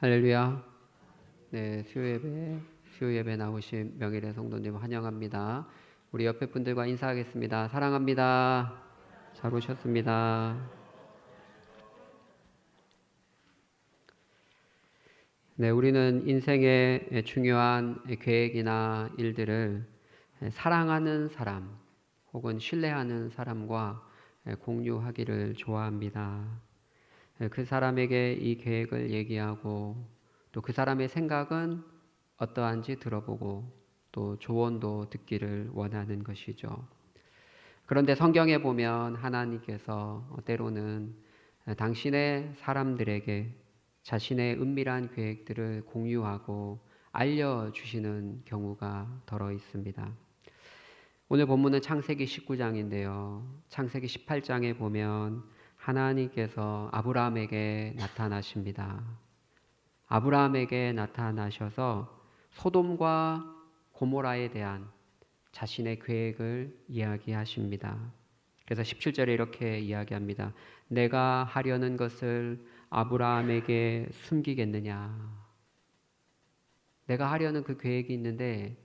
할렐루야. 네, 수요예배 나오신 명예의 성도님 환영합니다. 우리 옆에 분들과 인사하겠습니다. 사랑합니다. 잘 오셨습니다. 네, 우리는 인생의 중요한 계획이나 일들을 사랑하는 사람 혹은 신뢰하는 사람과 공유하기를 좋아합니다. 그 사람에게 이 계획을 얘기하고 또 그 사람의 생각은 어떠한지 들어보고 또 조언도 듣기를 원하는 것이죠. 그런데 성경에 보면 하나님께서 때로는 당신의 사람들에게 자신의 은밀한 계획들을 공유하고 알려주시는 경우가 더러 있습니다. 오늘 본문은 창세기 19장인데요. 창세기 18장에 보면 하나님께서 아브라함에게 나타나십니다. 아브라함에게 나타나셔서 소돔과 고모라에 대한 자신의 계획을 이야기하십니다. 그래서 17절에 이렇게 이야기합니다. 내가 하려는 것을 아브라함에게 숨기겠느냐. 내가 하려는 그 계획이 있는데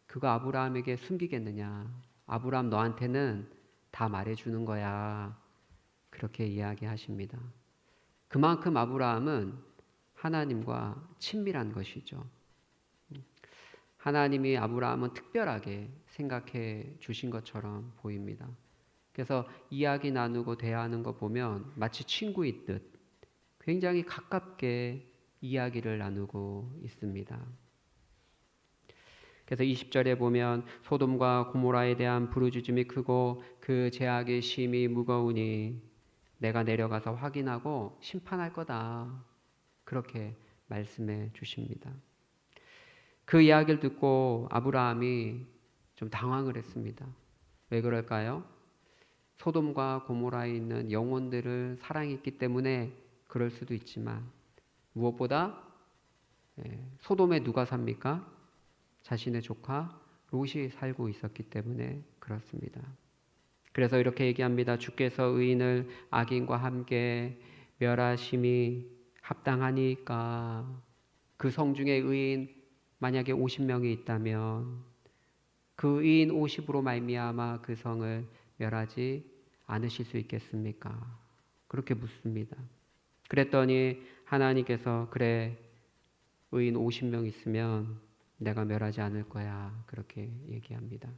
그거 아브라함에게 숨기겠느냐. 아브라함 너한테는 다 말해주는 거야. 그렇게 이야기하십니다. 그만큼 아브라함은 하나님과 친밀한 것이죠. 하나님이 아브라함은 특별하게 생각해 주신 것처럼 보입니다. 그래서 이야기 나누고 대화하는 거 보면 마치 친구인 듯 굉장히 가깝게 이야기를 나누고 있습니다. 그래서 20절에 보면 소돔과 고모라에 대한 부르짖음이 크고 그 죄악의 심이 무거우니 내가 내려가서 확인하고 심판할 거다. 그렇게 말씀해 주십니다. 그 이야기를 듣고 아브라함이 좀 당황을 했습니다. 왜 그럴까요? 소돔과 고모라에 있는 영혼들을 사랑했기 때문에 그럴 수도 있지만 무엇보다 소돔에 누가 삽니까? 자신의 조카 롯이 살고 있었기 때문에 그렇습니다. 그래서 이렇게 얘기합니다. 주께서 의인을 악인과 함께 멸하심이 합당하니까. 그 성 중에 의인 만약에 50명이 있다면 그 의인 50으로 말미암아 그 성을 멸하지 않으실 수 있겠습니까? 그렇게 묻습니다. 그랬더니 하나님께서 그래 의인 50명 있으면 내가 멸하지 않을 거야. 그렇게 얘기합니다.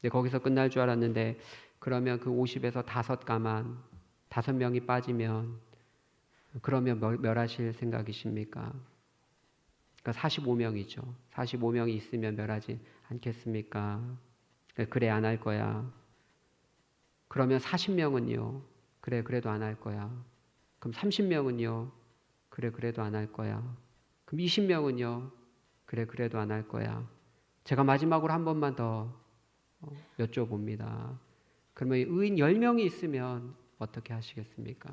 근데 거기서 끝날 줄 알았는데 그러면 그 50에서 5명이 빠지면 그러면 멸하실 생각이십니까? 그러니까 45명이죠. 45명이 있으면 멸하지 않겠습니까? 그래 안 할 거야. 그러면 40명은요. 그래 그래도 안 할 거야. 그럼 30명은요. 그래 그래도 안 할 거야. 그럼 20명은요. 그래 그래도 안 할 거야. 제가 마지막으로 한 번만 더 여쭤봅니다. 그러면 의인 10명이 있으면 어떻게 하시겠습니까?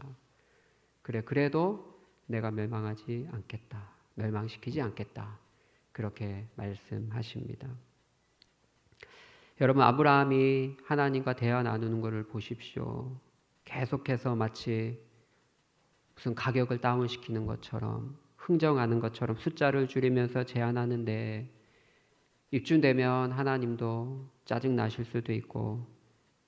그래 그래도 내가 멸망하지 않겠다. 멸망시키지 않겠다. 그렇게 말씀하십니다. 여러분 아브라함이 하나님과 대화 나누는 것을 보십시오. 계속해서 마치 무슨 가격을 다운시키는 것처럼 흥정하는 것처럼 숫자를 줄이면서 제안하는데 입쯤 되면 하나님도 짜증나실 수도 있고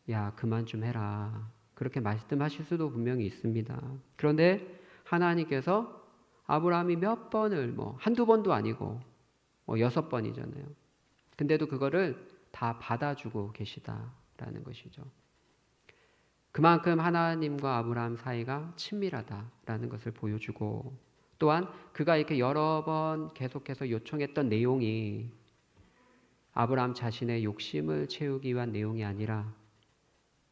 야 그만 좀 해라. 그렇게 말씀하실 수도 분명히 있습니다. 그런데 하나님께서 아브라함이 몇 번을 한두 번도 아니고 6번이잖아요. 근데도 그거를 다 받아주고 계시다라는 것이죠. 그만큼 하나님과 아브라함 사이가 친밀하다라는 것을 보여주고 또한 그가 이렇게 여러 번 계속해서 요청했던 내용이 아브라함 자신의 욕심을 채우기 위한 내용이 아니라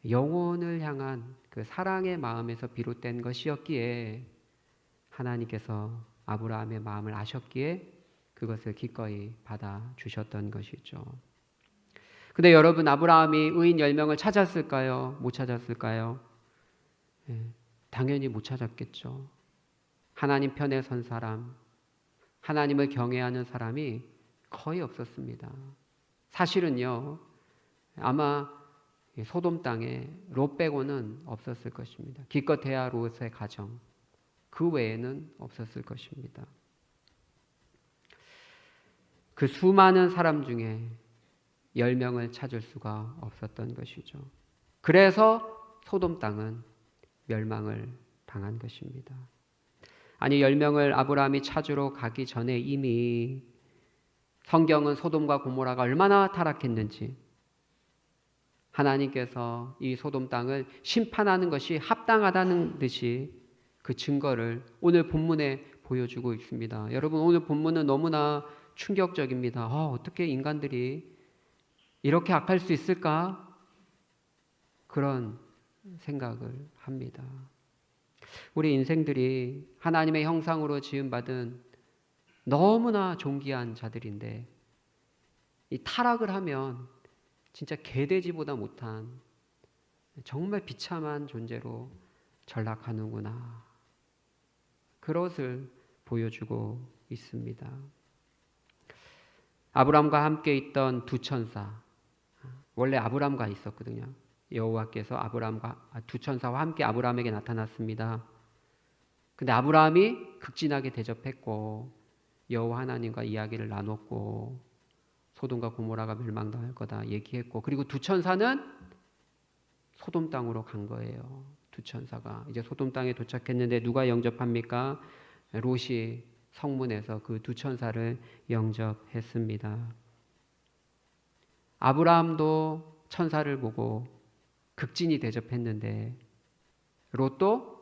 영혼을 향한 그 사랑의 마음에서 비롯된 것이었기에 하나님께서 아브라함의 마음을 아셨기에 그것을 기꺼이 받아주셨던 것이죠. 근데 여러분 아브라함이 의인 10명을 찾았을까요? 못 찾았을까요? 당연히 못 찾았겠죠. 하나님 편에 선 사람, 하나님을 경외하는 사람이 거의 없었습니다. 사실은요, 아마 소돔 땅에 롯 빼고는 없었을 것입니다. 기껏해야 롯의 가정, 그 외에는 없었을 것입니다. 그 수많은 사람 중에 10명을 찾을 수가 없었던 것이죠. 그래서 소돔 땅은 멸망을 당한 것입니다. 아니 10명을 아브라함이 찾으러 가기 전에 이미 성경은 소돔과 고모라가 얼마나 타락했는지, 하나님께서 이 소돔 땅을 심판하는 것이 합당하다는 듯이 그 증거를 오늘 본문에 보여주고 있습니다. 여러분, 오늘 본문은 너무나 충격적입니다. 어떻게 인간들이 이렇게 악할 수 있을까? 그런 생각을 합니다. 우리 인생들이 하나님의 형상으로 지음받은 너무나 존귀한 자들인데 이 타락을 하면 진짜 개돼지보다 못한 정말 비참한 존재로 전락하는구나. 그것을 보여주고 있습니다. 아브람과 함께 있던 두 천사, 원래 아브람과 있었거든요. 여호와께서 두 천사와 함께 아브람에게 나타났습니다. 근데 아브람이 극진하게 대접했고 여호와 하나님과 이야기를 나눴고 소돔과 고모라가 멸망당할 거다 얘기했고, 그리고 두 천사는 소돔 땅으로 간 거예요. 두 천사가 이제 소돔 땅에 도착했는데 누가 영접합니까? 롯이 성문에서 그 두 천사를 영접했습니다. 아브라함도 천사를 보고 극진히 대접했는데 롯도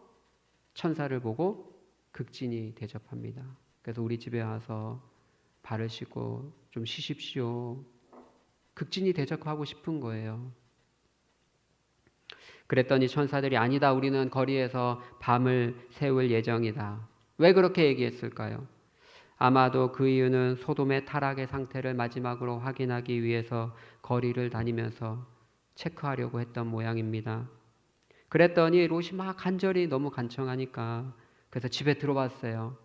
천사를 보고 극진히 대접합니다. 그래서 우리 집에 와서 발을 씻고 좀 쉬십시오. 극진히 대접하고 싶은 거예요. 그랬더니 천사들이 아니다, 우리는 거리에서 밤을 새울 예정이다. 왜 그렇게 얘기했을까요? 아마도 그 이유는 소돔의 타락의 상태를 마지막으로 확인하기 위해서 거리를 다니면서 체크하려고 했던 모양입니다. 그랬더니 롯이 막 간절히 너무 간청하니까 그래서 집에 들어왔어요.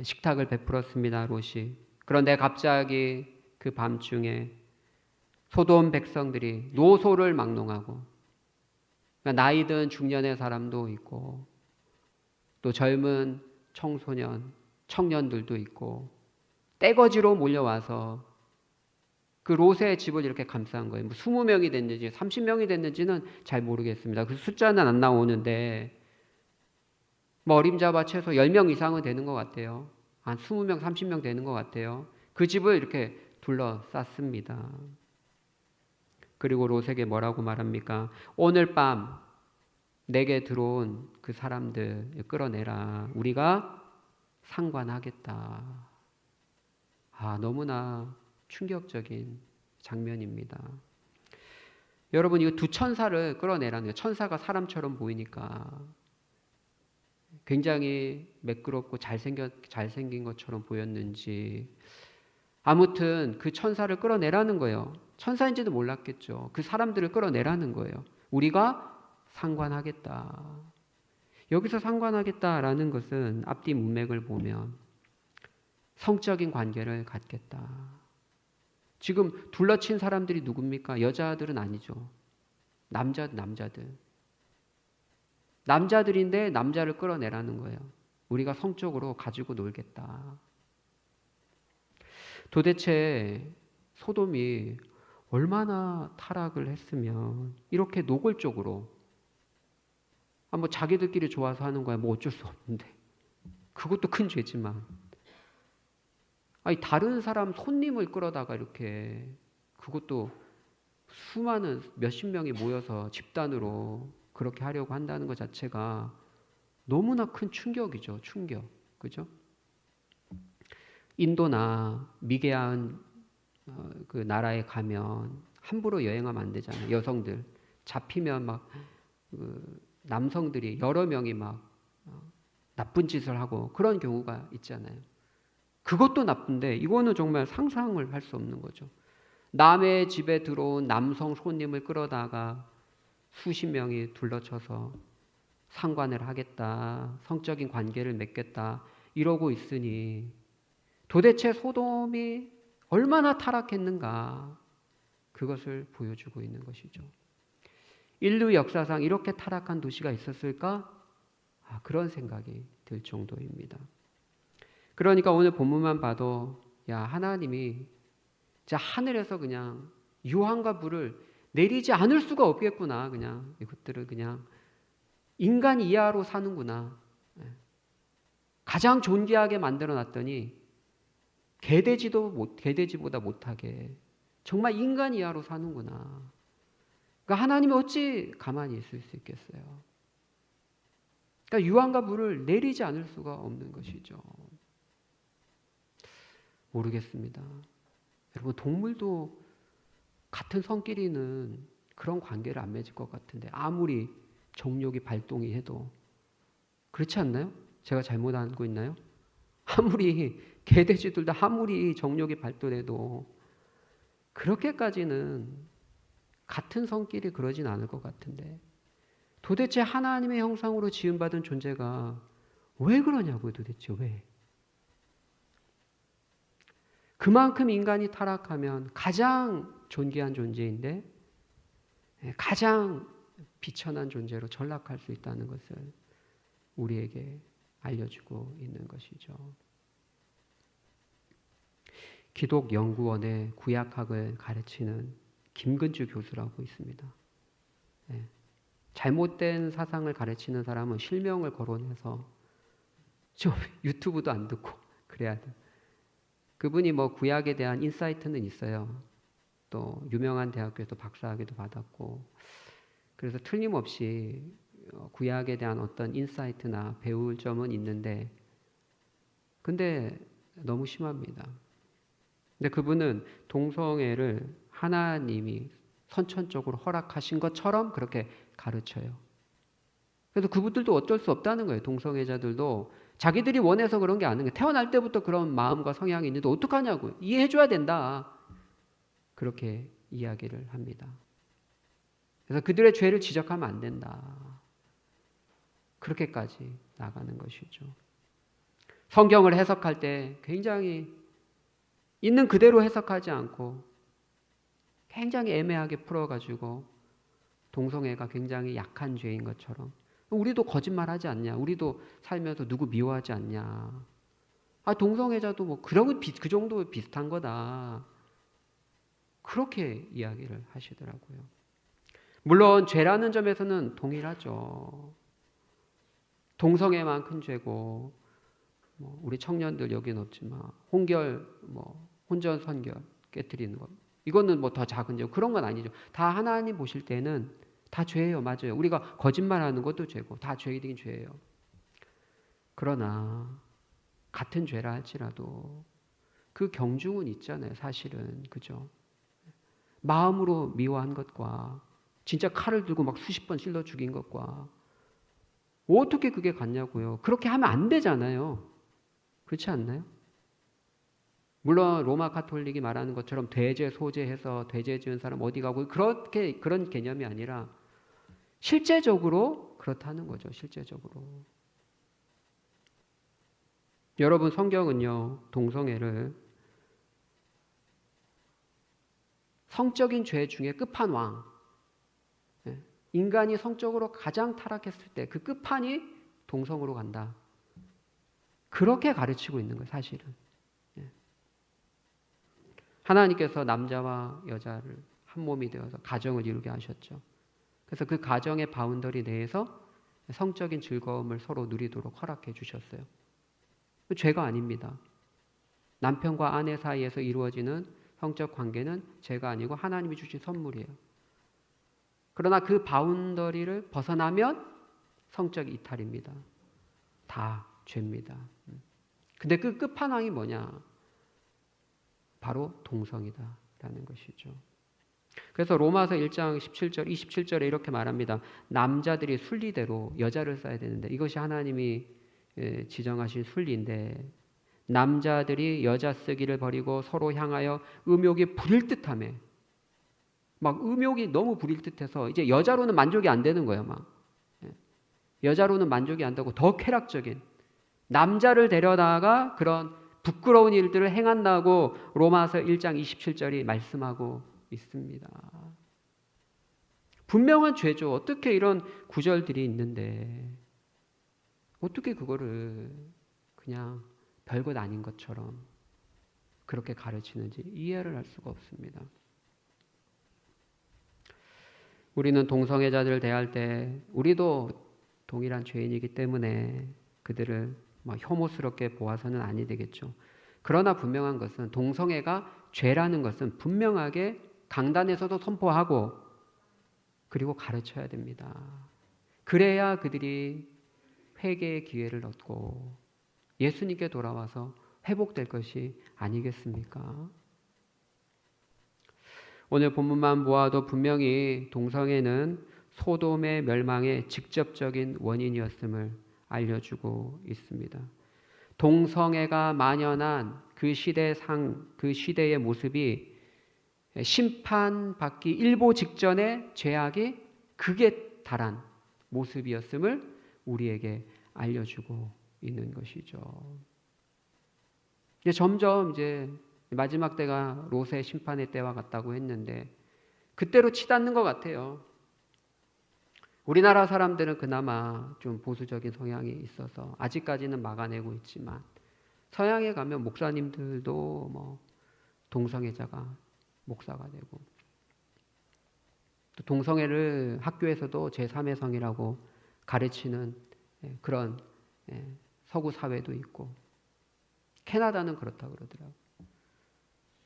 식탁을 베풀었습니다, 롯이. 그런데 갑자기 그 밤중에 소돔 백성들이 노소를 막론하고, 그러니까 나이 든 중년의 사람도 있고 또 젊은 청소년, 청년들도 있고 떼거지로 몰려와서 그 롯의 집을 이렇게 감싼 거예요. 20명이 됐는지 30명이 됐는지는 잘 모르겠습니다. 그 숫자는 안 나오는데 어림잡아 최소 10명 이상은 되는 것 같아요. 한 20명, 30명 되는 것 같아요. 그 집을 이렇게 둘러쌌습니다. 그리고 롯에게 뭐라고 말합니까? 오늘 밤 내게 들어온 그 사람들 끌어내라. 우리가 상관하겠다. 너무나 충격적인 장면입니다. 여러분, 이거 두 천사를 끌어내라는 거예요. 천사가 사람처럼 보이니까 굉장히 매끄럽고 잘생긴 것처럼 보였는지 아무튼 그 천사를 끌어내라는 거예요. 천사인지도 몰랐겠죠. 그 사람들을 끌어내라는 거예요. 우리가 상관하겠다. 여기서 상관하겠다라는 것은 앞뒤 문맥을 보면 성적인 관계를 갖겠다. 지금 둘러친 사람들이 누굽니까? 여자들은 아니죠. 남자들. 남자들인데 남자를 끌어내라는 거예요. 우리가 성적으로 가지고 놀겠다. 도대체 소돔이 얼마나 타락을 했으면 이렇게 노골적으로 자기들끼리 좋아서 하는 거야. 어쩔 수 없는데. 그것도 큰 죄지만. 다른 사람 손님을 끌어다가 이렇게, 그것도 수많은 몇십 명이 모여서 집단으로 그렇게 하려고 한다는 것 자체가 너무나 큰 충격이죠. 충격. 그죠? 인도나 미개한 그 나라에 가면 함부로 여행하면 안 되잖아요. 여성들 잡히면 남성들이 여러 명이 나쁜 짓을 하고 그런 경우가 있잖아요. 그것도 나쁜데 이거는 정말 상상을 할 수 없는 거죠. 남의 집에 들어온 남성 손님을 끌어다가 수십 명이 둘러쳐서 상관을 하겠다, 성적인 관계를 맺겠다 이러고 있으니 도대체 소돔이 얼마나 타락했는가, 그것을 보여주고 있는 것이죠. 인류 역사상 이렇게 타락한 도시가 있었을까? 그런 생각이 들 정도입니다. 그러니까 오늘 본문만 봐도 야, 하나님이 진짜 하늘에서 그냥 유황과 불을 내리지 않을 수가 없겠구나. 그냥 이것들을 그냥 인간 이하로 사는구나. 가장 존귀하게 만들어 놨더니 개돼지보다 못하게 정말 인간 이하로 사는구나. 그러니까 하나님이 어찌 가만히 있을 수 있겠어요? 그러니까 유황과 불을 내리지 않을 수가 없는 것이죠. 모르겠습니다. 여러분, 동물도 같은 성끼리는 그런 관계를 안 맺을 것 같은데, 아무리 정욕이 발동이 해도 그렇지 않나요? 제가 잘못 알고 있나요? 아무리 개돼지들도 아무리 정욕이 발동해도 그렇게까지는 같은 성끼리 그러진 않을 것 같은데, 도대체 하나님의 형상으로 지음받은 존재가 왜 그러냐고요, 도대체 왜? 그만큼 인간이 타락하면 가장 존귀한 존재인데 가장 비천한 존재로 전락할 수 있다는 것을 우리에게 알려주고 있는 것이죠. 기독연구원의 구약학을 가르치는 김근주 교수라고 있습니다. 잘못된 사상을 가르치는 사람은 실명을 거론해서 좀 유튜브도 안 듣고 그래야 돼. 그분이 뭐 구약에 대한 인사이트는 있어요. 또 유명한 대학교에서 박사학위도 받았고, 그래서 틀림없이 구약에 대한 어떤 인사이트나 배울 점은 있는데, 근데 너무 심합니다. 근데 그분은 동성애를 하나님이 선천적으로 허락하신 것처럼 그렇게 가르쳐요. 그래서 그분들도 어쩔 수 없다는 거예요. 동성애자들도 자기들이 원해서 그런 게 아닌 거예요. 태어날 때부터 그런 마음과 성향이 있는데 어떡하냐고요. 이해해줘야 된다. 그렇게 이야기를 합니다. 그래서 그들의 죄를 지적하면 안 된다. 그렇게까지 나가는 것이죠. 성경을 해석할 때 굉장히 있는 그대로 해석하지 않고 굉장히 애매하게 풀어가지고 동성애가 굉장히 약한 죄인 것처럼, 우리도 거짓말하지 않냐, 우리도 살면서 누구 미워하지 않냐, 동성애자도 뭐 그 정도 비슷한 거다, 그렇게 이야기를 하시더라고요. 물론 죄라는 점에서는 동일하죠. 동성애만 큰 죄고, 우리 청년들 여기는 없지만 혼결, 혼전선결 깨트리는 것, 이거는 더 작은 죄, 그런 건 아니죠. 다 하나님 보실 때는 다 죄예요. 맞아요. 우리가 거짓말하는 것도 죄고 다 죄이긴 죄예요. 그러나 같은 죄라 할지라도 그 경중은 있잖아요. 사실은. 그죠? 마음으로 미워한 것과 진짜 칼을 들고 막 수십 번 찔러 죽인 것과 어떻게 그게 같냐고요. 그렇게 하면 안 되잖아요. 그렇지 않나요? 물론 로마 가톨릭이 말하는 것처럼 대죄 소죄해서 대죄 지은 사람 어디 가고 그런 개념이 아니라 실제적으로 그렇다는 거죠. 실제적으로. 여러분, 성경은요, 동성애를 성적인 죄 중에 끝판왕, 인간이 성적으로 가장 타락했을 때 그 끝판이 동성으로 간다, 그렇게 가르치고 있는 거예요. 사실은. 하나님께서 남자와 여자를 한 몸이 되어서 가정을 이루게 하셨죠. 그래서 그 가정의 바운더리 내에서 성적인 즐거움을 서로 누리도록 허락해 주셨어요. 죄가 아닙니다. 남편과 아내 사이에서 이루어지는 성적 관계는 죄가 아니고 하나님이 주신 선물이에요. 그러나 그 바운더리를 벗어나면 성적 이탈입니다. 다 죄입니다. 근데 그 끝판왕이 뭐냐? 바로 동성이다라는 것이죠. 그래서 로마서 1장 17절, 27절에 이렇게 말합니다. 남자들이 순리대로 여자를 써야 되는데, 이것이 하나님이 지정하신 순리인데, 남자들이 여자 쓰기를 버리고 서로 향하여 음욕이 부릴 듯하며, 막 음욕이 너무 부릴 듯해서 이제 여자로는 만족이 안 되는 거예요. 여자로는 만족이 안 되고 더 쾌락적인 남자를 데려다가 그런 부끄러운 일들을 행한다고 로마서 1장 27절이 말씀하고 있습니다. 분명한 죄죠. 어떻게 이런 구절들이 있는데 어떻게 그거를 그냥 별것 아닌 것처럼 그렇게 가르치는지 이해를 할 수가 없습니다. 우리는 동성애자들을 대할 때 우리도 동일한 죄인이기 때문에 그들을 혐오스럽게 보아서는 아니 되겠죠. 그러나 분명한 것은 동성애가 죄라는 것은 분명하게 강단에서도 선포하고 그리고 가르쳐야 됩니다. 그래야 그들이 회개의 기회를 얻고 예수님께 돌아와서 회복될 것이 아니겠습니까? 오늘 본문만 보아도 분명히 동성애는 소돔의 멸망의 직접적인 원인이었음을 알려주고 있습니다. 동성애가 만연한 그 시대의 모습이 심판받기 일보 직전의 죄악이 극에 달한 모습이었음을 우리에게 알려주고 있는 것이죠. 점점 마지막 때가 롯의 심판의 때와 같다고 했는데 그때로 치닫는 것 같아요. 우리나라 사람들은 그나마 좀 보수적인 성향이 있어서 아직까지는 막아내고 있지만 서양에 가면 목사님들도 동성애자가 목사가 되고 또 동성애를 학교에서도 제3의 성이라고 가르치는 그런 서구 사회도 있고 캐나다는 그렇다고 그러더라고요.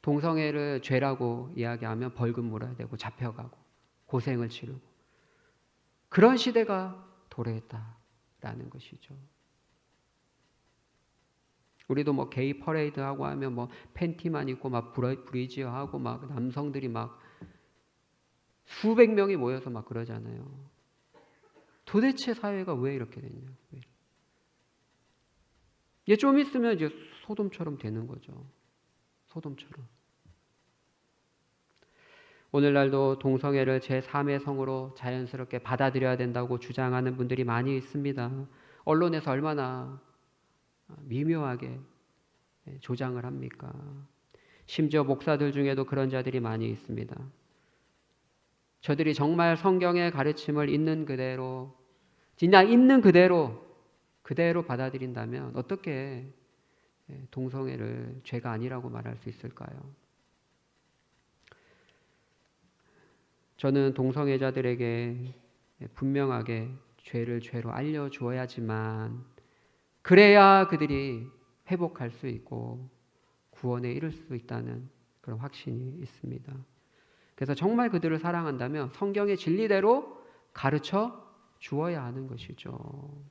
동성애를 죄라고 이야기하면 벌금 물어야 되고 잡혀가고 고생을 치르고 그런 시대가 도래했다라는 것이죠. 우리도 게이 퍼레이드 하고 하면 팬티만 입고 브리지어 하고 남성들이 수백 명이 모여서 그러잖아요. 도대체 사회가 왜 이렇게 됐냐? 좀 있으면 소돔처럼 되는 거죠. 소돔처럼. 오늘날도 동성애를 제3의 성으로 자연스럽게 받아들여야 된다고 주장하는 분들이 많이 있습니다. 언론에서 얼마나 미묘하게 조장을 합니까? 심지어 목사들 중에도 그런 자들이 많이 있습니다. 저들이 정말 성경의 가르침을 있는 그대로 진짜 있는 그대로 받아들인다면 어떻게 동성애를 죄가 아니라고 말할 수 있을까요? 저는 동성애자들에게 분명하게 죄를 죄로 알려주어야지만 그래야 그들이 회복할 수 있고 구원에 이를 수 있다는 그런 확신이 있습니다. 그래서 정말 그들을 사랑한다면 성경의 진리대로 가르쳐 주어야 하는 것이죠.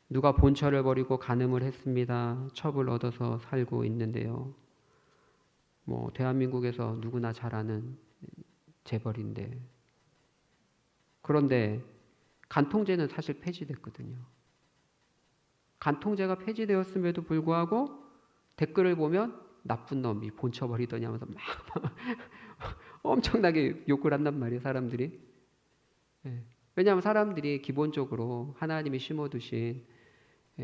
누가 본처를 버리고 간음을 했습니다. 첩을 얻어서 살고 있는데요. 대한민국에서 누구나 잘 아는 재벌인데 그런데 간통죄는 사실 폐지됐거든요. 간통죄가 폐지되었음에도 불구하고 댓글을 보면 나쁜 놈이 본처 버리더니 하면서 엄청나게 욕을 한단 말이에요. 사람들이. 왜냐하면 사람들이 기본적으로 하나님이 심어두신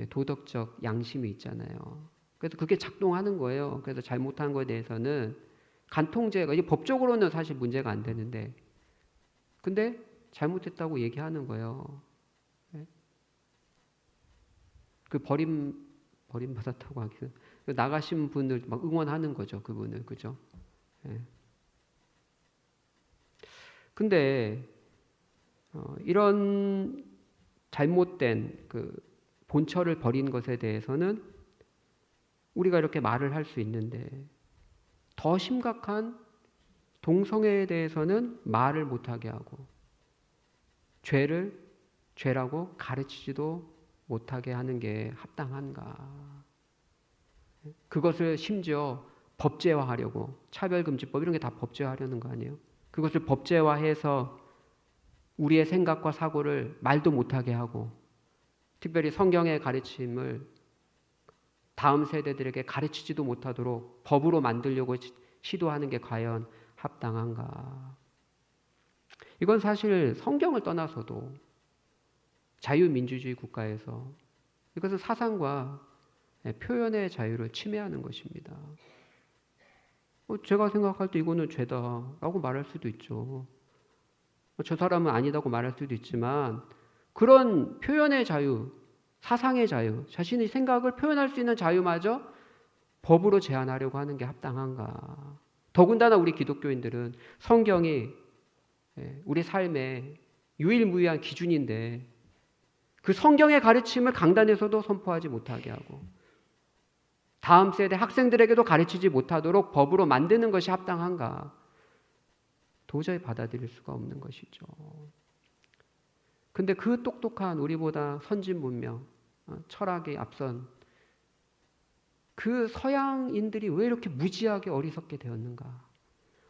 도덕적 양심이 있잖아요. 그래서 그게 작동하는 거예요. 그래서 잘못한 거에 대해서는 간통죄가 이게 법적으로는 사실 문제가 안 되는데 근데 잘못했다고 얘기하는 거예요. 그 버림받았다고 하기는 나가신 분을 응원하는 거죠. 그분을. 그죠? 근데 이런 잘못된 그 본처를 버린 것에 대해서는 우리가 이렇게 말을 할 수 있는데 더 심각한 동성애에 대해서는 말을 못하게 하고 죄를 죄라고 가르치지도 못하게 하는 게 합당한가? 그것을 심지어 법제화하려고 차별금지법 이런 게 다 법제화하려는 거 아니에요? 그것을 법제화해서 우리의 생각과 사고를 말도 못하게 하고 특별히 성경의 가르침을 다음 세대들에게 가르치지도 못하도록 법으로 만들려고 시도하는 게 과연 합당한가? 이건 사실 성경을 떠나서도 자유민주주의 국가에서 이것은 사상과 표현의 자유를 침해하는 것입니다. 제가 생각할 때 이거는 죄다라고 말할 수도 있죠. 저 사람은 아니다고 말할 수도 있지만 그런 표현의 자유, 사상의 자유, 자신의 생각을 표현할 수 있는 자유마저 법으로 제한하려고 하는 게 합당한가? 더군다나 우리 기독교인들은 성경이 우리 삶의 유일무이한 기준인데 그 성경의 가르침을 강단에서도 선포하지 못하게 하고 다음 세대 학생들에게도 가르치지 못하도록 법으로 만드는 것이 합당한가? 도저히 받아들일 수가 없는 것이죠. 근데 그 똑똑한 우리보다 선진 문명, 철학이 앞선 그 서양인들이 왜 이렇게 무지하게 어리석게 되었는가?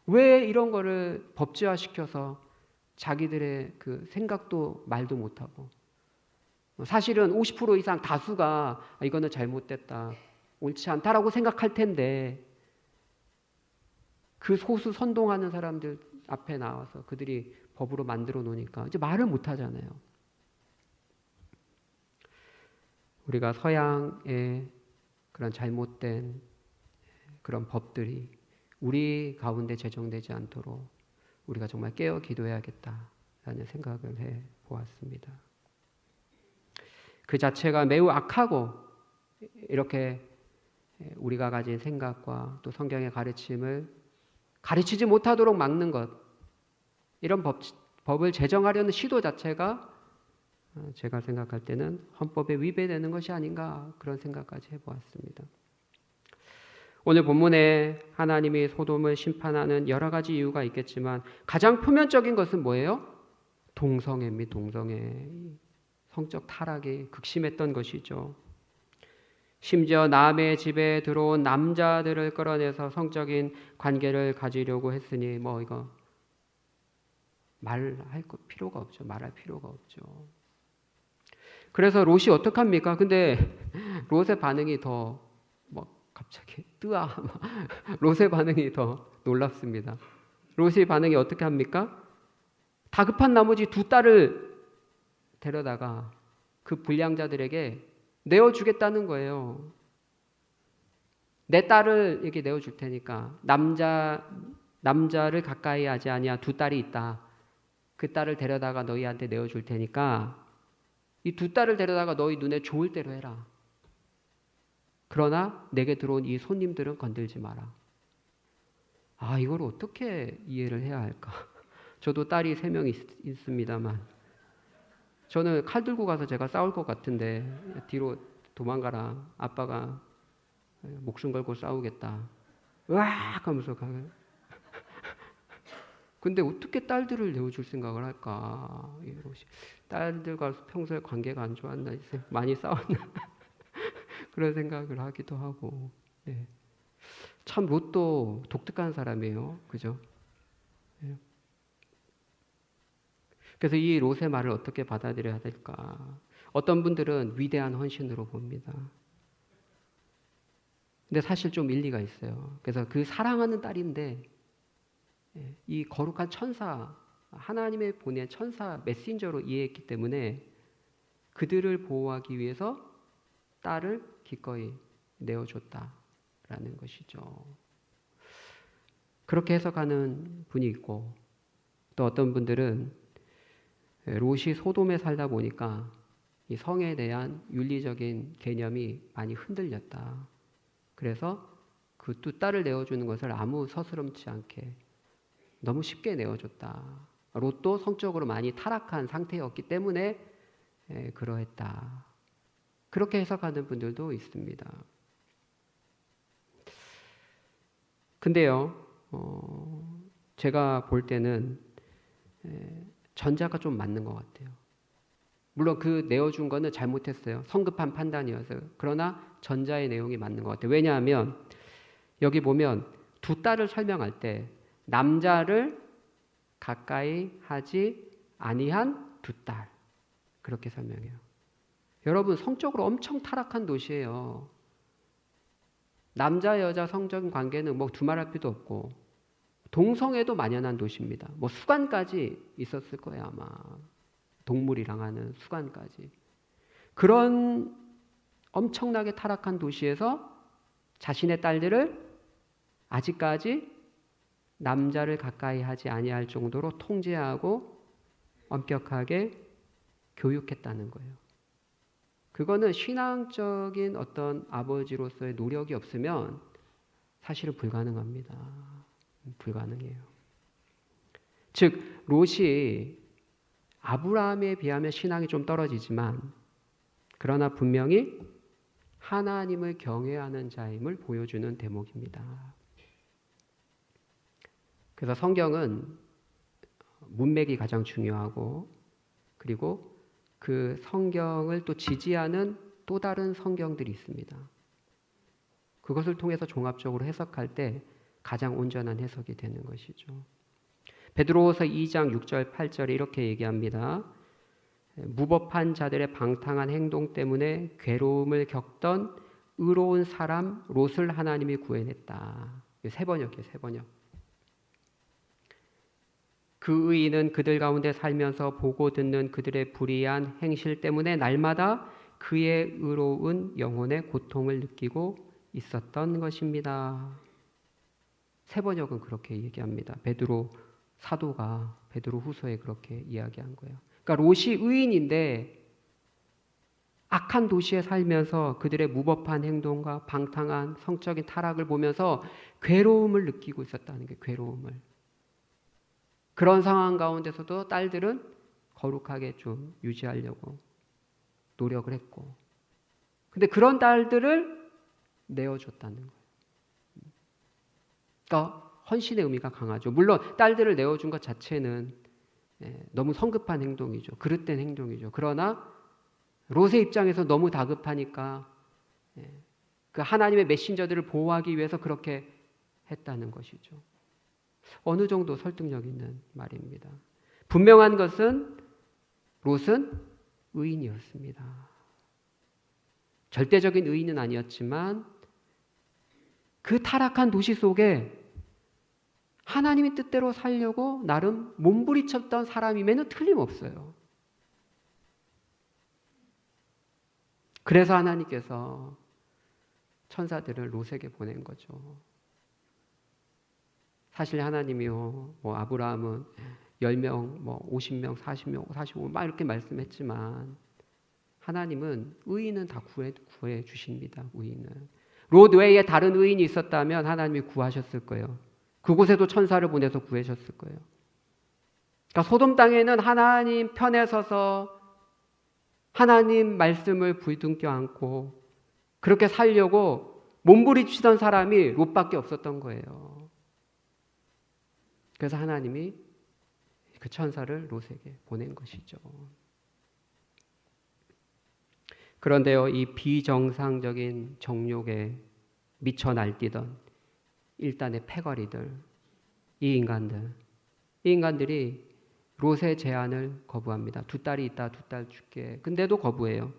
왜 이런 거를 법제화시켜서 자기들의 그 생각도 말도 못하고 사실은 50% 이상 다수가 이거는 잘못됐다, 옳지 않다라고 생각할 텐데 그 소수 선동하는 사람들 앞에 나와서 그들이 법으로 만들어 놓으니까 이제 말을 못 하잖아요. 우리가 서양의 그런 잘못된 그런 법들이 우리 가운데 제정되지 않도록 우리가 정말 깨어 기도해야겠다라는 생각을 해 보았습니다. 그 자체가 매우 악하고 이렇게 우리가 가진 생각과 또 성경의 가르침을 가르치지 못하도록 막는 것, 이런 법을 제정하려는 시도 자체가 제가 생각할 때는 헌법에 위배되는 것이 아닌가 그런 생각까지 해보았습니다. 오늘 본문에 하나님이 소돔을 심판하는 여러 가지 이유가 있겠지만 가장 표면적인 것은 뭐예요? 동성애입니다. 동성애. 성적 타락이 극심했던 것이죠. 심지어 남의 집에 들어온 남자들을 끌어내서 성적인 관계를 가지려고 했으니 뭐 이거 말할 필요가 없죠. 말할 필요가 없죠. 그래서 롯이 어떡합니까? 근데 롯의 반응이 더 갑자기 뜨아 롯의 반응이 더 놀랍습니다. 롯의 반응이 어떻게 합니까? 다급한 나머지 두 딸을 데려다가 그 불량자들에게 내어주겠다는 거예요. 내 딸을 이렇게 내어줄 테니까 남자를 가까이 하지 아니하 두 딸이 있다. 그 딸을 데려다가 너희한테 내어줄 테니까 이 두 딸을 데려다가 너희 눈에 좋을 대로 해라. 그러나 내게 들어온 이 손님들은 건들지 마라. 아, 이걸 어떻게 이해를 해야 할까? 저도 딸이 3명 있습니다만 저는 칼 들고 가서 제가 싸울 것 같은데 뒤로 도망가라. 아빠가 목숨 걸고 싸우겠다. 으악 하면서 가요. 근데 어떻게 딸들을 내어줄 생각을 할까? 딸들과 평소에 관계가 안 좋았나? 많이 싸웠나? 그런 생각을 하기도 하고. 네. 참 롯도 독특한 사람이에요. 그죠? 네. 그래서 이 롯의 말을 어떻게 받아들여야 될까? 어떤 분들은 위대한 헌신으로 봅니다. 근데 사실 좀 일리가 있어요. 그래서 그 사랑하는 딸인데 이 거룩한 천사, 하나님의 보낸 천사 메신저로 이해했기 때문에 그들을 보호하기 위해서 딸을 기꺼이 내어줬다라는 것이죠. 그렇게 해석하는 분이 있고 또 어떤 분들은 롯이 소돔에 살다 보니까 이 성에 대한 윤리적인 개념이 많이 흔들렸다. 그래서 그 두 딸을 내어주는 것을 아무 서스럼치 않게 너무 쉽게 내어줬다. 롯도 성적으로 많이 타락한 상태였기 때문에 그러했다. 그렇게 해석하는 분들도 있습니다. 근데요, 제가 볼 때는 전자가 좀 맞는 것 같아요. 물론 그 내어준 거는 잘못했어요. 성급한 판단이어서. 그러나 전자의 내용이 맞는 것 같아요. 왜냐하면 여기 보면 두 딸을 설명할 때 남자를 가까이 하지 아니한 두 딸 그렇게 설명해요. 여러분 성적으로 엄청 타락한 도시예요. 남자 여자 성적인 관계는 뭐 두말할 필요도 없고 동성애도 만연한 도시입니다. 뭐 수간까지 있었을 거예요 아마. 동물이랑 하는 수간까지. 그런 엄청나게 타락한 도시에서 자신의 딸들을 아직까지 남자를 가까이 하지 아니할 정도로 통제하고 엄격하게 교육했다는 거예요. 그거는 신앙적인 어떤 아버지로서의 노력이 없으면 사실은 불가능합니다. 불가능해요. 즉 롯이 아브라함에 비하면 신앙이 좀 떨어지지만 그러나 분명히 하나님을 경외하는 자임을 보여주는 대목입니다. 그래서 성경은 문맥이 가장 중요하고 그리고 그 성경을 또 지지하는 또 다른 성경들이 있습니다. 그것을 통해서 종합적으로 해석할 때 가장 온전한 해석이 되는 것이죠. 베드로후서 2장 6절 8절에 이렇게 얘기합니다. 무법한 자들의 방탕한 행동 때문에 괴로움을 겪던 의로운 사람 롯을 하나님이 구해냈다. 세 번역이에요. 세 번역. 그 의인은 그들 가운데 살면서 보고 듣는 그들의 불의한 행실 때문에 날마다 그의 의로운 영혼의 고통을 느끼고 있었던 것입니다. 세 번역은 그렇게 얘기합니다. 베드로 사도가 베드로 후서에 그렇게 이야기한 거예요. 그러니까 롯이 의인인데 악한 도시에 살면서 그들의 무법한 행동과 방탕한 성적인 타락을 보면서 괴로움을 느끼고 있었다는 게 괴로움을. 그런 상황 가운데서도 딸들은 거룩하게 좀 유지하려고 노력을 했고 근데 그런 딸들을 내어줬다는 거예요. 그러니까 헌신의 의미가 강하죠. 물론 딸들을 내어준 것 자체는 너무 성급한 행동이죠. 그릇된 행동이죠. 그러나 롯의 입장에서 너무 다급하니까 그 하나님의 메신저들을 보호하기 위해서 그렇게 했다는 것이죠. 어느 정도 설득력 있는 말입니다. 분명한 것은 롯은 의인이었습니다. 절대적인 의인은 아니었지만 그 타락한 도시 속에 하나님의 뜻대로 살려고 나름 몸부림쳤던 사람임에는 틀림없어요. 그래서 하나님께서 천사들을 롯에게 보낸 거죠. 사실 하나님이요, 아브라함은 10명, 50명, 40명, 45명 막 이렇게 말씀했지만 하나님은 의인은 다 구해 주십니다. 의인은. 롯 외에 다른 의인이 있었다면 하나님이 구하셨을 거예요. 그곳에도 천사를 보내서 구하셨을 거예요. 그러니까 소돔 땅에는 하나님 편에 서서 하나님 말씀을 부둥켜 안고 그렇게 살려고 몸부림치던 사람이 롯밖에 없었던 거예요. 그래서 하나님이 그 천사를 롯에게 보낸 것이죠. 그런데요, 이 비정상적인 정욕에 미쳐 날뛰던 일단의 패거리들, 이 인간들이 롯의 제안을 거부합니다. 두 딸이 있다, 두 딸 줄게. 근데도 거부해요.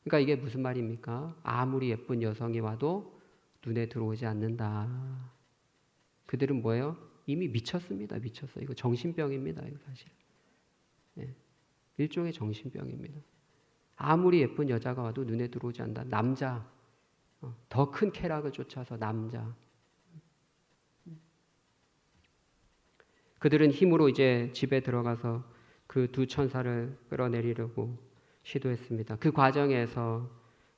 그러니까 이게 무슨 말입니까? 아무리 예쁜 여성이 와도 눈에 들어오지 않는다. 그들은 뭐예요? 이미 미쳤습니다. 미쳤어요. 이거 정신병입니다. 이거 사실. 일종의 정신병입니다. 아무리 예쁜 여자가 와도 눈에 들어오지 않는다. 남자, 더 큰 쾌락을 쫓아서 남자. 그들은 힘으로 이제 집에 들어가서 그 두 천사를 끌어내리려고 시도했습니다. 그 과정에서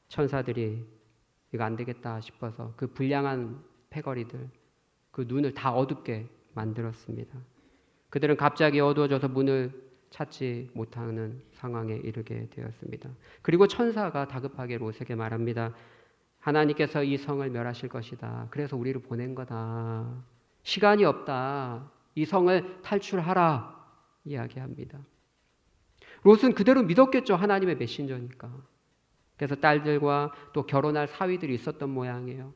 천사들이 이거 안 되겠다 싶어서 그 불량한 패거리들, 그 눈을 다 어둡게 만들었습니다. 그들은 갑자기 어두워져서 문을 찾지 못하는 상황에 이르게 되었습니다. 그리고 천사가 다급하게 롯에게 말합니다. 하나님께서 이 성을 멸하실 것이다. 그래서 우리를 보낸 거다. 시간이 없다. 이 성을 탈출하라. 이야기합니다. 롯은 그대로 믿었겠죠. 하나님의 메신저니까. 그래서 딸들과 또 결혼할 사위들이 있었던 모양이에요.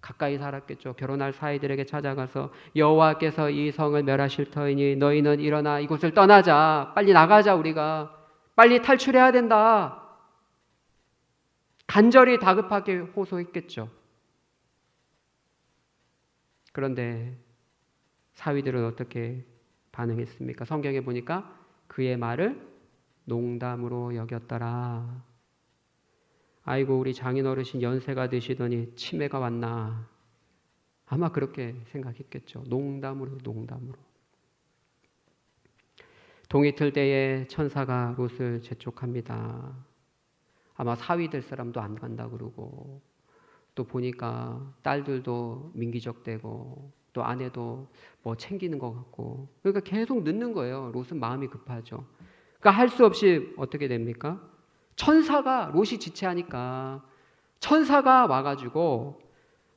가까이 살았겠죠. 결혼할 사위들에게 찾아가서 여호와께서 이 성을 멸하실 터이니 너희는 일어나 이곳을 떠나자. 빨리 나가자 우리가. 빨리 탈출해야 된다. 간절히 다급하게 호소했겠죠. 그런데 사위들은 어떻게 반응했습니까? 성경에 보니까 그의 말을 농담으로 여겼더라. 아이고 우리 장인어르신 연세가 드시더니 치매가 왔나. 아마 그렇게 생각했겠죠. 농담으로. 동이틀 때에 천사가 롯을 재촉합니다. 아마 사위 될 사람도 안 간다 그러고, 또 보니까 딸들도 민기적되고 또 아내도 뭐 챙기는 것 같고, 그러니까 계속 늦는 거예요. 롯은 마음이 급하죠. 그러니까 할 수 없이 어떻게 됩니까? 천사가, 롯이 지체하니까 천사가 와가지고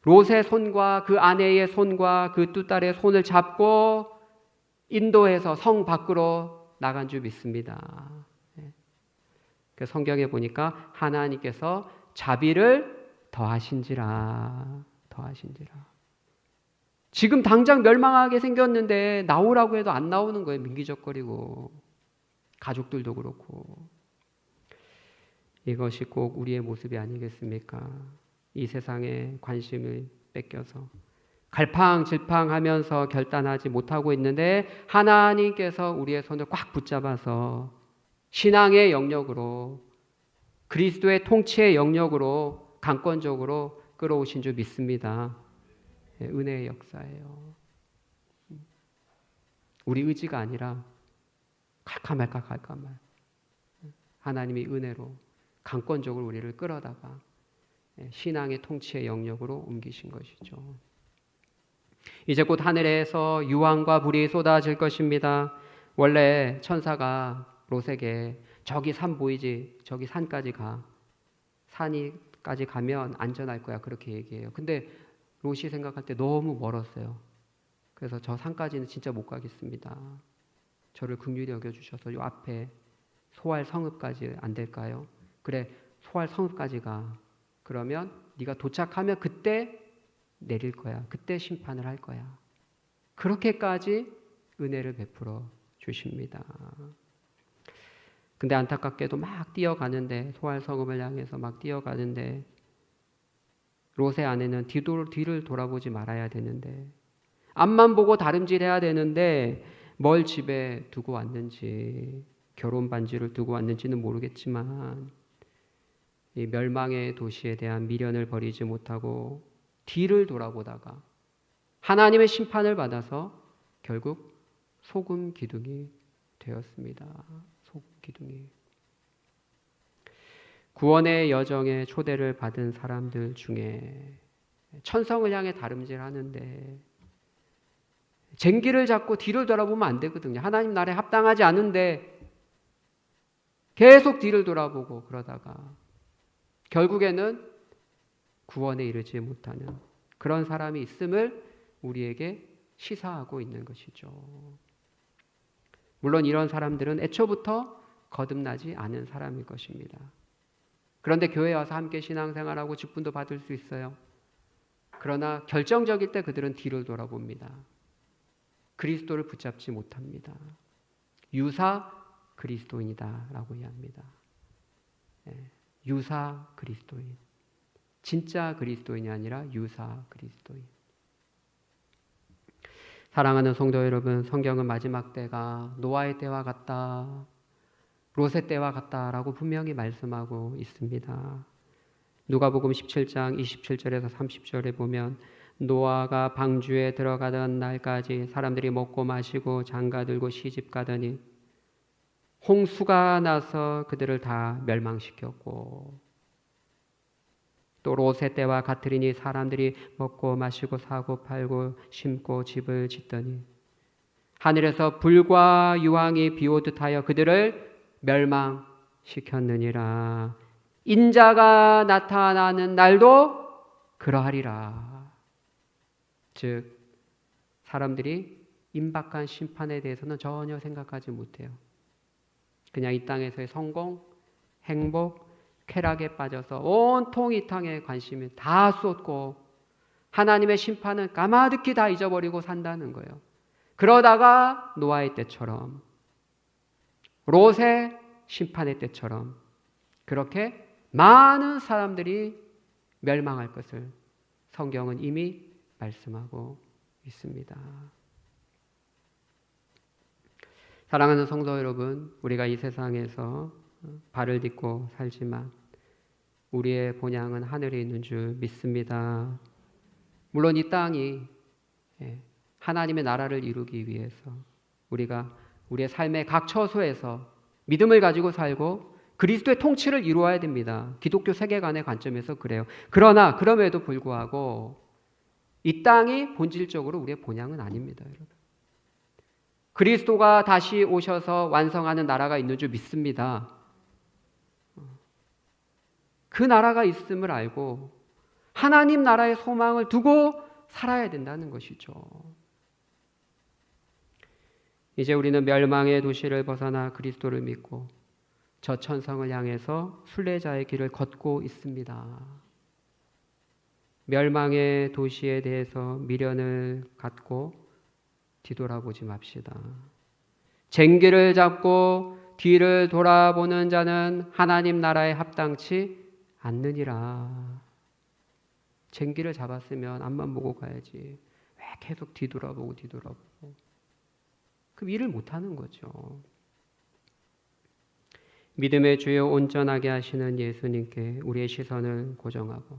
롯의 손과 그 아내의 손과 그 두 딸의 손을 잡고 인도해서 성 밖으로 나간 줄 믿습니다. 그 성경에 보니까 하나님께서 자비를 더하신지라. 지금 당장 멸망하게 생겼는데 나오라고 해도 안 나오는 거예요. 민기적거리고. 가족들도 그렇고. 이것이 꼭 우리의 모습이 아니겠습니까? 이 세상에 관심을 뺏겨서 갈팡질팡하면서 결단하지 못하고 있는데 하나님께서 우리의 손을 꽉 붙잡아서 신앙의 영역으로, 그리스도의 통치의 영역으로 강권적으로 끌어오신 줄 믿습니다. 은혜의 역사예요. 우리 의지가 아니라 갈까 말까 하나님이 은혜로 강권적으로 우리를 끌어다가 신앙의 통치의 영역으로 옮기신 것이죠. 이제 곧 하늘에서 유황과 불이 쏟아질 것입니다. 원래 천사가 롯에게 저기 산 보이지? 저기 산까지 가. 산이까지 가면 안전할 거야. 그렇게 얘기해요. 근데 롯이 생각할 때 너무 멀었어요. 그래서 저 산까지는 진짜 못 가겠습니다. 저를 긍휼히 여겨주셔서 요 앞에 소알 성읍까지 안 될까요? 그래, 소알 성읍까지 가. 그러면 네가 도착하면 그때 내릴 거야. 그때 심판을 할 거야. 그렇게까지 은혜를 베풀어 주십니다. 근데 안타깝게도 막 뛰어가는데, 소알 성읍을 향해서 막 뛰어가는데 롯의 아내는 뒤를 돌아보지 말아야 되는데, 앞만 보고 다름질해야 되는데 뭘 집에 두고 왔는지, 결혼 반지를 두고 왔는지는 모르겠지만 이 멸망의 도시에 대한 미련을 버리지 못하고 뒤를 돌아보다가 하나님의 심판을 받아서 결국 소금 기둥이 되었습니다. 소금 기둥이. 구원의 여정에 초대를 받은 사람들 중에 천성을 향해 다름질하는데 쟁기를 잡고 뒤를 돌아보면 안 되거든요. 하나님 나라에 합당하지 않은데 계속 뒤를 돌아보고 그러다가 결국에는 구원에 이르지 못하는 그런 사람이 있음을 우리에게 시사하고 있는 것이죠. 물론 이런 사람들은 애초부터 거듭나지 않은 사람일 것입니다. 그런데 교회에 와서 함께 신앙생활하고 직분도 받을 수 있어요. 그러나 결정적일 때 그들은 뒤를 돌아봅니다. 그리스도를 붙잡지 못합니다. 유사 그리스도인이다 라고 이해합니다. 유사 그리스도인. 진짜 그리스도인이 아니라 유사 그리스도인. 사랑하는 성도 여러분, 성경은 마지막 때가 노아의 때와 같다, 롯의 때와 같다라고 분명히 말씀하고 있습니다. 누가복음 17장 27절에서 30절에 보면 노아가 방주에 들어가던 날까지 사람들이 먹고 마시고 장가들고 시집가더니 홍수가 나서 그들을 다 멸망시켰고, 또 롯의 때와 같으리니 사람들이 먹고 마시고 사고 팔고 심고 집을 짓더니 하늘에서 불과 유황이 비오듯 하여 그들을 멸망시켰느니라. 인자가 나타나는 날도 그러하리라. 즉 사람들이 임박한 심판에 대해서는 전혀 생각하지 못해요. 그냥 이 땅에서의 성공, 행복, 쾌락에 빠져서 온통 이 땅에 관심이 다 쏟고 하나님의 심판은 까마득히 다 잊어버리고 산다는 거예요. 그러다가 노아의 때처럼, 롯의 심판의 때처럼 그렇게 많은 사람들이 멸망할 것을 성경은 이미 말씀하고 있습니다. 사랑하는 성도 여러분, 우리가 이 세상에서 발을 딛고 살지만 우리의 본향은 하늘에 있는 줄 믿습니다. 물론 이 땅이 하나님의 나라를 이루기 위해서 우리가 우리의 삶의 각 처소에서 믿음을 가지고 살고 그리스도의 통치를 이루어야 됩니다. 기독교 세계관의 관점에서 그래요. 그러나 그럼에도 불구하고 이 땅이 본질적으로 우리의 본향은 아닙니다, 여러분. 그리스도가 다시 오셔서 완성하는 나라가 있는 줄 믿습니다. 그 나라가 있음을 알고 하나님 나라의 소망을 두고 살아야 된다는 것이죠. 이제 우리는 멸망의 도시를 벗어나 그리스도를 믿고 저 천성을 향해서 순례자의 길을 걷고 있습니다. 멸망의 도시에 대해서 미련을 갖고 뒤돌아보지 맙시다. 쟁기를 잡고 뒤를 돌아보는 자는 하나님 나라에 합당치 않느니라. 쟁기를 잡았으면 앞만 보고 가야지. 왜 계속 뒤돌아보고. 그럼 일을 못하는 거죠. 믿음의 주요 온전하게 하시는 예수님께 우리의 시선을 고정하고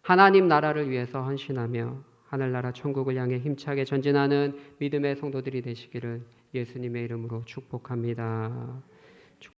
하나님 나라를 위해서 헌신하며 하늘나라 천국을 향해 힘차게 전진하는 믿음의 성도들이 되시기를 예수님의 이름으로 축복합니다.